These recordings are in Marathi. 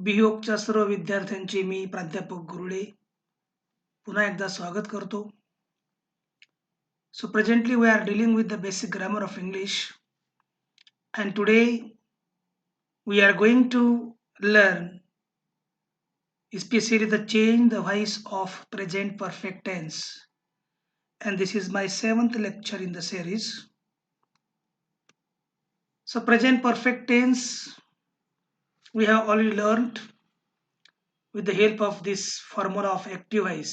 बिहोकच्या सर्व विद्यार्थ्यांचे मी प्राध्यापक गुरुडे पुन्हा एकदा स्वागत करतो. So presently we are dealing with the basic grammar of English, and today we are going to learn especially the change the voice of present perfect tense, and this is my 7th lecture in the series. So present perfect tense we have already learned with the help of this formula of active voice.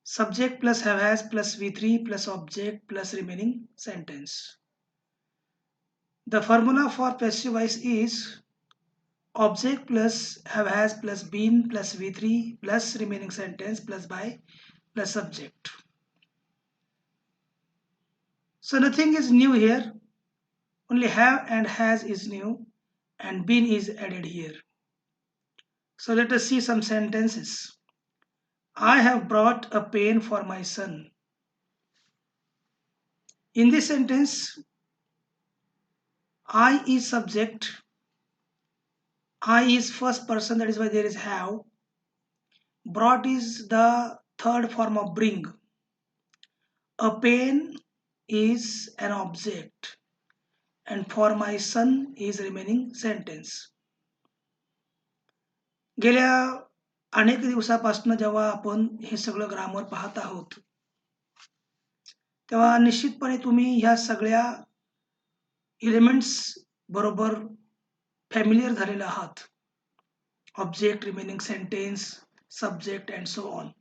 Subject plus have has plus V3 plus object plus remaining sentence. The formula for passive voice is object plus have has plus been plus V3 plus remaining sentence plus by plus subject. So nothing is new here. Only have and has is new and been is added here. So let us see some sentences. I have brought a pen for my son. In this sentence, I is subject. I is first person, that is why there is have. Brought is the third form of bring. A pen is an object and for my son is remaining sentence. गेल्या अनेक दिवसापासून जेव्हा आपण हे सगळं ग्रामर पाहत आहोत तेव्हा निश्चितपणे तुम्ही ह्या सगळ्या एलिमेंट्स बरोबर फॅमिलियर झालेले आहात. Object, remaining sentence, subject and so on.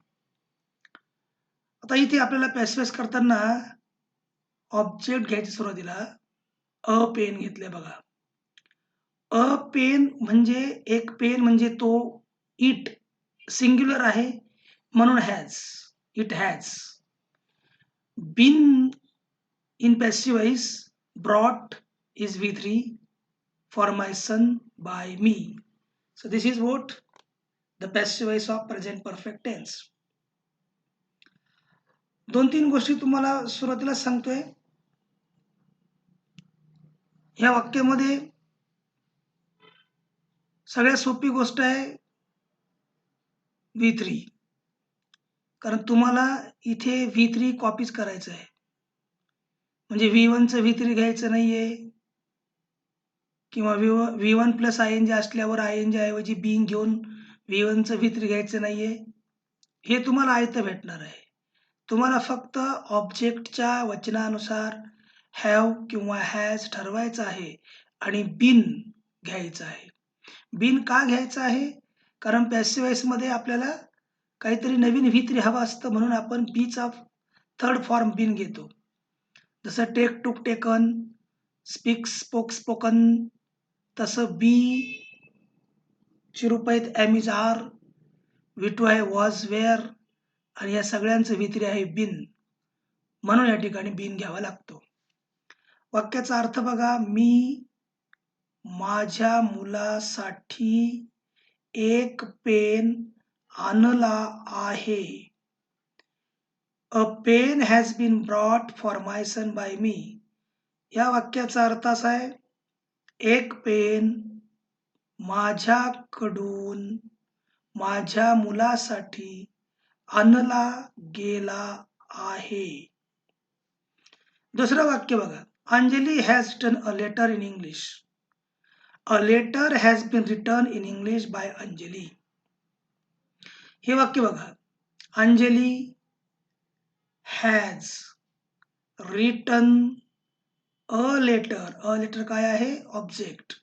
आता इथे आपल्याला पॅसिव्ह करताना ऑब्जेक्ट घ्यायचे सुरुवातीला अ पेन घेतले बघा. अ पेन म्हणजे एक पेन म्हणजे तो इट सिंग्युलर आहे म्हणून has, it has. Been in passive voice brought is V3 for my son by me. So this is what the passive voice of present perfect tense. दोन तीन गोष्टी तुम्हाला सुरुवातीला सांगतोय. ह्या वाक्यामध्ये सगळ्यात सोपी गोष्ट आहे V3, कारण तुम्हाला इथे V3 कॉपीज करायचं आहे. म्हणजे V1 चं V3 घ्यायचं नाहीये किंवा V1 प्लस ING असल्यावर ING ऐवजी being घेऊन V1 चं V3 घ्यायचं नाहीये. हे तुम्हाला आयतं भेटणार आहे. तुम्हाला फक्त ऑब्जेक्टच्या वचनानुसार हॅव किंवा हॅज ठरवायचं आहे आणि बीन घ्यायचं आहे. बीन का घ्यायचं आहे? कारण पॅसिव्ह व्हॉइसमध्ये आपल्याला काहीतरी नवीन V3 हवं असतं म्हणून आपण बीचा थर्ड फॉर्म बीन घेतो. जसं टेक, टूक, टेकन, स्पीक, स्पोक, स्पोकन, तसं बी ची रूप आहेत एम इज आर, V2 आहे वॉज, वेअर आणि या सगळ्यांचं V3 आहे बीन. म्हणून या ठिकाणी बीन घ्यावा लागतो. वाक्याचा अर्थ बघा. मी माझ्या मुलासाठी एक पेन आणला आहे. A pen has been brought for my son by me. या वाक्याचा अर्थ असा आहे, एक पेन माझ्याकडून माझ्या मुलासाठी आणला गेला आहे. दुसरं वाक्य बघा. Anjali has written a letter in English. A letter has been written in English by Anjali. हे वाक्य बघा. Anjali has written a letter. A letter काय आहे? Object.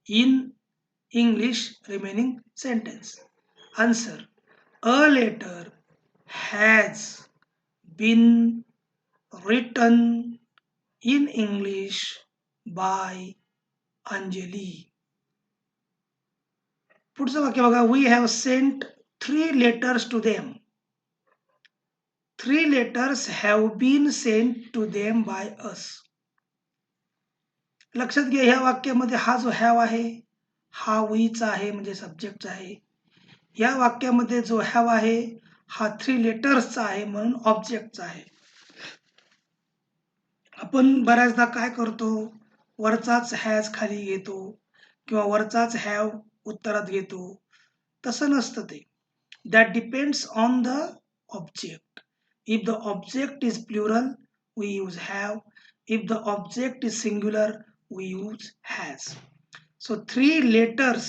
In English remaining sentence. Answer. A letter has been written in English by Anjali. पुढचं वाक्य बघा. We have sent 3 letters to them. 3 letters have been sent to them by us. लक्षात घ्या, ह्या वाक्यामध्ये हा जो हॅव आहे हा वीचा आहे म्हणजे सब्जेक्टचा आहे. या वाक्यामध्ये जो हॅव आहे हा 3 लेटर्सचा आहे म्हणून ऑब्जेक्टचा आहे. आपण बऱ्याचदा काय करतो, वरचाच हॅज खाली घेतो किंवा वरचाच हॅव उत्तरात घेतो, तसं नसतं ते. That depends on the object. If the object is plural we use have. If the object is singular we use has. So three letters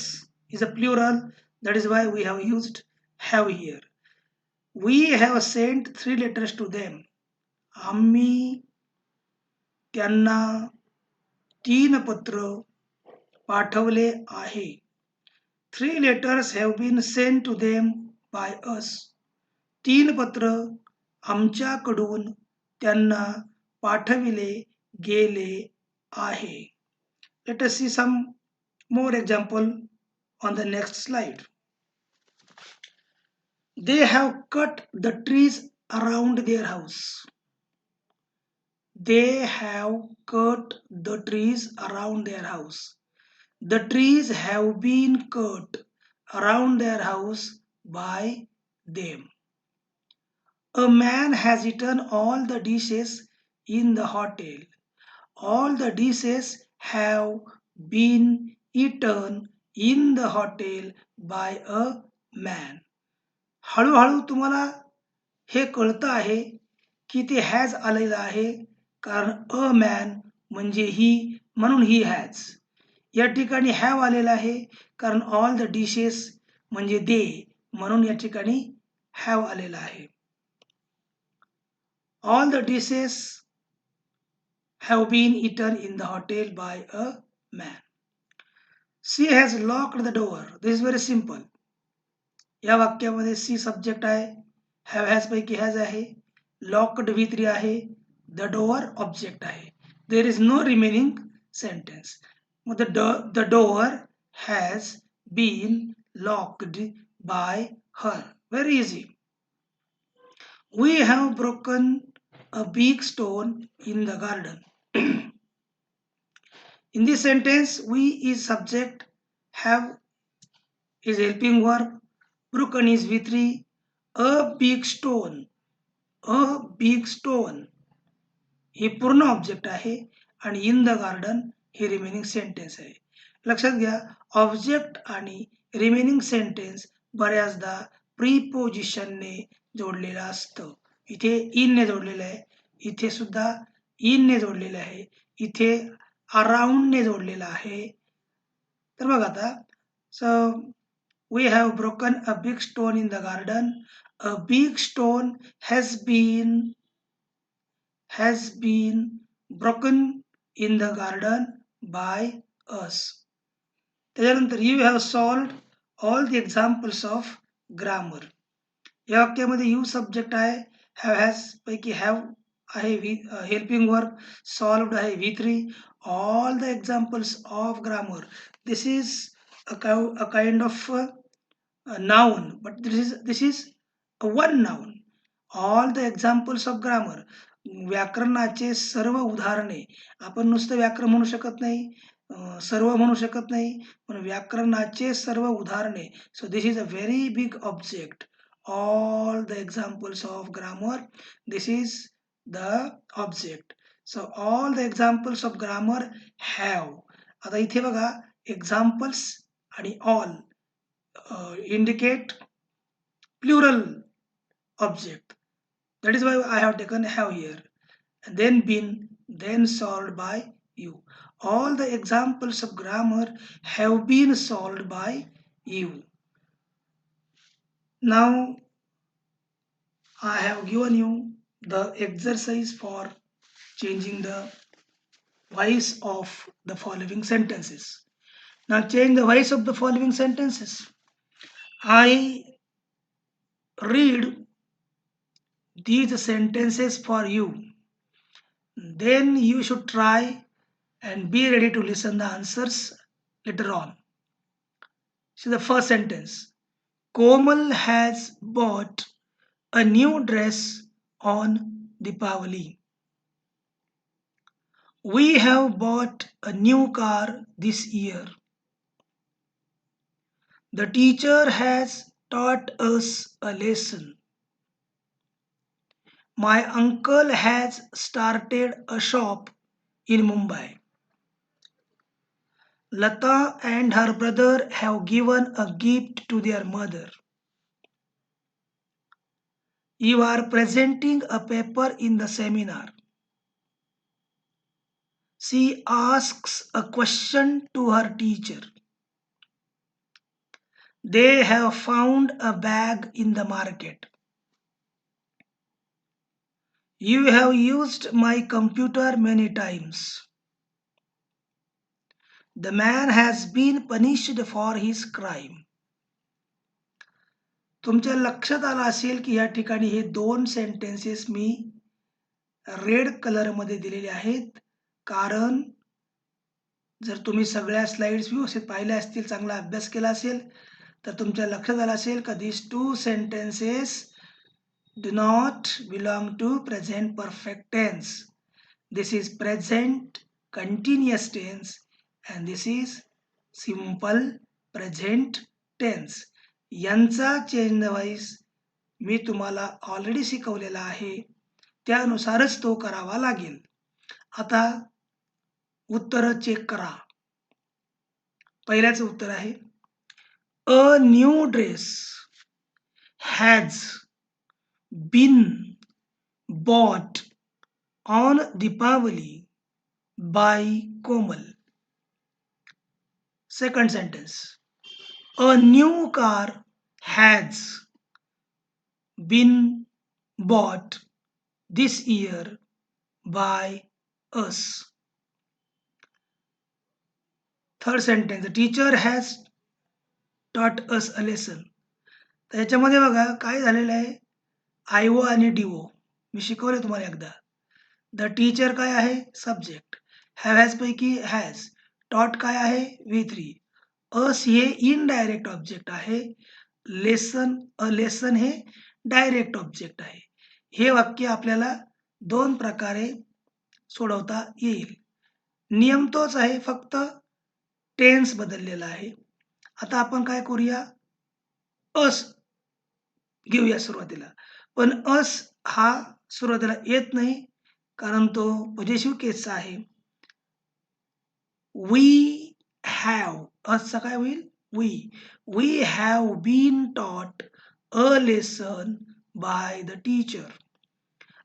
is a plural, that is why we have used have here. We have sent three letters to them. आम्ही त्यांना 3 पत्र पाठवले आहे. 3 letters have been sent to them by us. 3 पत्र आमच्याकडून त्यांना पाठविले गेले आहे. Let us see some more example on the next slide. They have cut the trees around their house. They have cut the trees around their house. The trees have been cut around their house by them. A man has eaten all the dishes in the hotel. All the dishes have been eaten in the hotel by a man. हळूहळू तुम्हाला हे कळतं आहे की ते हॅज आलेलं आहे, कारण अ मॅन म्हणजे ही, म्हणून ही हॅज. या ठिकाणी हॅव आलेलं आहे कारण ऑल द डिशेस म्हणजे दे, म्हणून या ठिकाणी हॅव आलेलं आहे. All the dishes have been eaten in the hotel by a man. She has locked the door. This is very simple. या वाक्यामध्ये सी सब्जेक्ट आहे, हॅव हॅज पैकी हॅज आहे, लॉक्ड V3 आहे, द डोअर ऑब्जेक्ट आहे. There is no remaining sentence. मग the door has been locked by her. Very easy. We have broken a big stone in the garden. In this sentence, we is subject, have is helping verb, broken is V3, a big stone. A big stone हे पूर्ण ऑब्जेक्ट आहे आणि इन द गार्डन हे रिमेनिंग सेंटेन्स आहे. लक्षात घ्या, ऑब्जेक्ट आणि रिमेनिंग सेंटेन्स बऱ्याचदा प्रीपोजिशनने जोडलेलं असतं. इथे इनने जोडलेलं आहे, इथे सुद्धा इनने जोडलेलं आहे, इथे अराउंडने जोडलेलं आहे. तर बघा आता, so we have broken a big stone in the garden. A big stone has been broken in the garden by us. त्याच्यानंतर you have solved all the examples of grammar. या वाक्यामध्ये you सब्जेक्ट आहे, have has पैकी have आहे हेल्पिंग वर्ब, सॉल्व्ड आहे V3. all the examples of grammar. This is a kind of noun, but this is a one noun. All the examples of grammar. व्याकरणाचे सर्व उदाहरणे. आपण नुसतं व्याकरण म्हणू शकत नाही, सर्व म्हणू शकत नाही, पण व्याकरणाचे सर्व उदाहरणे. So this is a very big object. All the examples of grammar, this is the object. So all the examples of grammar have. आता इथे बघा, एक्झाम्पल्स आणि all indicate plural object. That is why I have taken have here. And then been, then solved by you. All the examples of grammar have been solved by you. Now I have given you the exercise for changing the voice of the following sentences. Now change the voice of the following sentences. I read these sentences for you. Then you should try and be ready to listen the answers later on. See the first sentence. Komal has bought a new dress on Deepavali. We have bought a new car this year. The teacher has taught us a lesson. My uncle has started a shop in Mumbai. Lata and her brother have given a gift to their mother. You are presenting a paper in the seminar. She asks a question to her teacher. They have found a bag in the market. You have used my computer many times. The man has been punished for his crime. तुमच्या लक्षात आलं असेल की या ठिकाणी हे 2 सेंटेन्सेस मी रेड कलरमध्ये दिलेले आहेत. कारण जर तुम्ही सगळ्या स्लाइड्स व्यवस्थित पाहिल्या असतील, चांगला अभ्यास केला असेल, तर तुमच्या लक्षात आलं असेल का these 2 sentences do not belong to present perfect tense. This is present continuous tense and this is simple present tense. यांचा चेंज वाईज मी तुम्हाला ऑलरेडी शिकवलेला आहे, त्यानुसारच तो करावा लागेल. आता उत्तर चेक करा. पहिल्याचं उत्तर आहे a new dress has been bought on Deepavali by Komal. Second sentence. A new car has been bought this year by us. Third sentence. The teacher has taught us a lesson. तर याच्यामध्ये बघा काय झालेलं आहे, आयओ आणि डीओ मी शिकवले तुम्हाला एकदा. द टीचर काय आहे, सब्जेक्ट. हॅव हॅज पैकी हॅज. टॉट काय आहे, V3. अस हे इनडायरेक्ट ऑब्जेक्ट आहे. लेसन हे डायरेक्ट ऑब्जेक्ट आहे. हे वाक्य आपल्याला 2 प्रकारे सोडवता येईल. नियम तोच आहे, फक्त टेन्स बदललेला आहे. आता आपण काय करूया, अस घेऊया सुरुवातीला. पण अस हा सुरुवातीला येत नाही, कारण तो पॉझिटिव्ह केसचा आहे. वी हॅव, असं काय होईल, we have been taught a lesson by the teacher.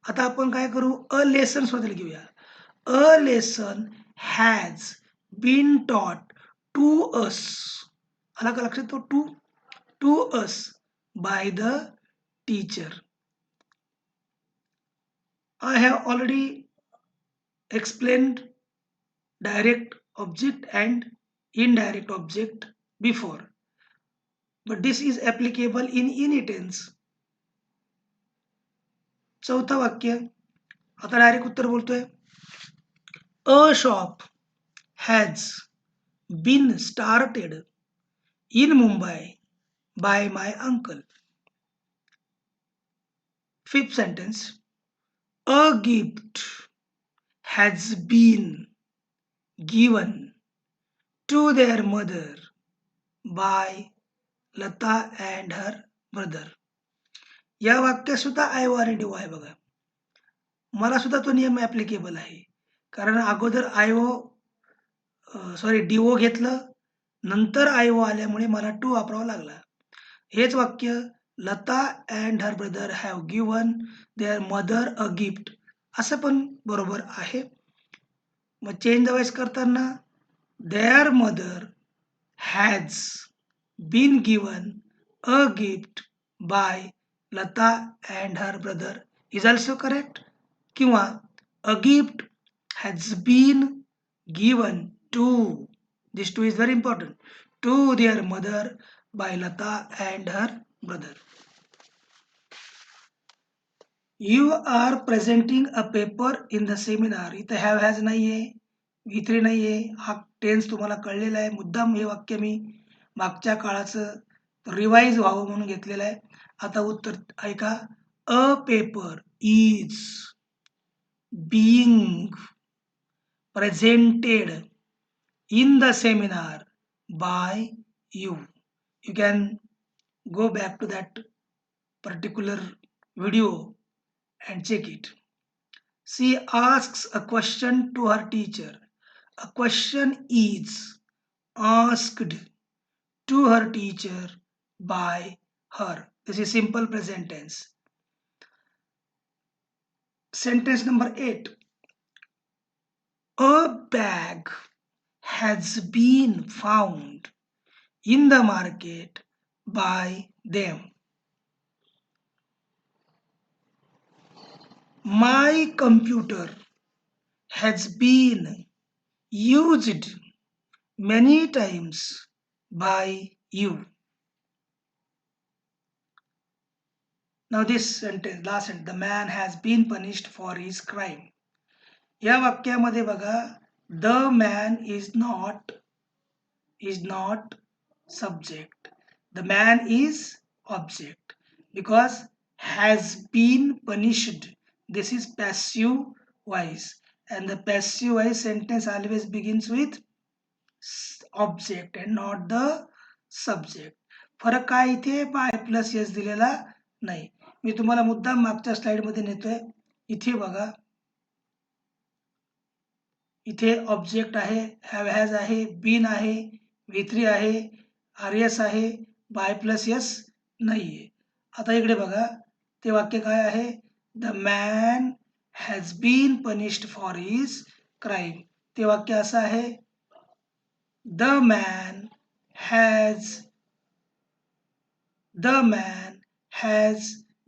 आता आपण काय करू, अ लेसन सुरुवातीला घेऊया. A lesson has been taught to us. आला का लक्षात, तो to us by the teacher. I have already explained direct object and indirect object before, but this is applicable in any tense. चौथा वाक्य, आता डायरेक्ट उत्तर बोलतोय. A shop has been started in Mumbai by my uncle. Fifth sentence. A gift has been given to their mother by Lata and her brother. या वाक्यात सुद्धा आयओ आणि डीओ आहे बघा. मला सुद्धा तो नियम ऍप्लिकेबल आहे, कारण अगोदर डीओ घेतलं, नंतर आयओ आल्यामुळे मला टू वापरावा लागला. हेच वाक्य, Lata and her brother have given their mother a gift, असं पण बरोबर आहे. मग चेंज वाईज करताना their mother has been given a gift by Lata and her brother is also correct. किंवा a gift has been given to, this too is very important, to their mother by Lata and her brother. You are presenting a paper in the seminar. इथं हॅव हॅज नाहीये, V3 नाहीये. हा टेन्स तुम्हाला कळलेला आहे. मुद्दाम हे वाक्य मी मागच्या काळाचं रिवाइज व्हावं म्हणून घेतलेलं आहे. आता उत्तर ऐका. A paper is being presented in the seminar by you. You can go back to that particular video and check it. She asks a question to her teacher. A question is asked to her teacher by her. This is simple present tense. Sentence number 8. A bag has been found in the market by them. My computer has been used many times by you. Now this sentence, last sentence, the man has been punished for his crime. या वाक्यामध्ये बघा, the man is not subject. The man is object because has been punished. This is passive voice, and the passive voice sentence always begins with object and not the subject. फरक काय इथे बाय प्लस एस दिलेला नाही. मी तुम्हाला मुद्दाम मागच्या स्लाइड मध्ये नेतोय. इथे बघा, इथे ऑब्जेक्ट आहे, हॅव हॅज आहे, बीन आहे, V3 आहे, RS आहे, बाय प्लस एस नाहीये. आता इकडे बघा, ते वाक्य काय आहे, the man has been punished for his crime. ते वाक्य असं आहे, the man has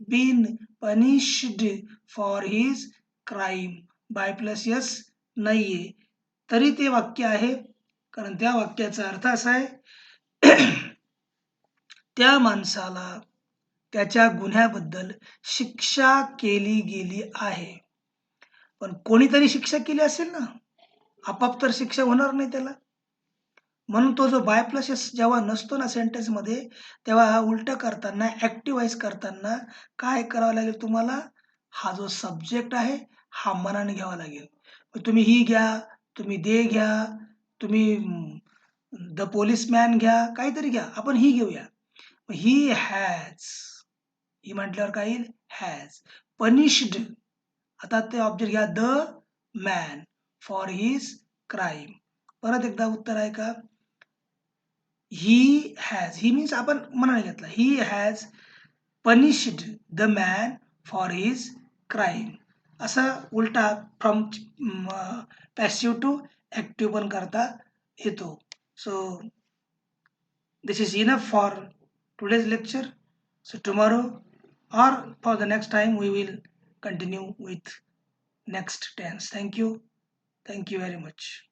been punished for his crime. By plus S नाहीये, तरी ते वाक्य आहे, कारण त्या वाक्याचा अर्थ असा आहे त्या माणसाला त्याच्या गुन्ह्याबद्दल शिक्षा केली गेली आहे. पण कोणीतरी शिक्षा केली असेल ना, आपाप तर शिक्षा होणार नाही त्याला. म्हणून तो जो बाय प्लस एस जेव्हा नसतो ना सेंटेन्स मध्ये, तेव्हा हा उलट करताना, ऍक्टिव्हाइज करताना काय करावं लागेल तुम्हाला, हा जो सब्जेक्ट आहे हा मनाने घ्यावा लागेल. तुम्ही ही घ्या, तुम्ही दे घ्या, तुम्ही द पोलिसमॅन घ्या, काहीतरी घ्या, आपण ही घेऊया. ही हॅज, ही म्हटल्यावर काय येईल, हॅज पनिश्ड. आता ते ऑब्जेक्ट घ्या, the man for his crime. परत एकदा उत्तर आहे का, ही हॅज, ही मीन्स आपण मनाने घेतला, he has punished the man for his crime. असं उलटा फ्रॉम पॅसिव्ह टू ऍक्टिव्ह पण करता येतो. So this is enough for today's lecture. So tomorrow or for the next time we will continue with next tense. Thank you very much.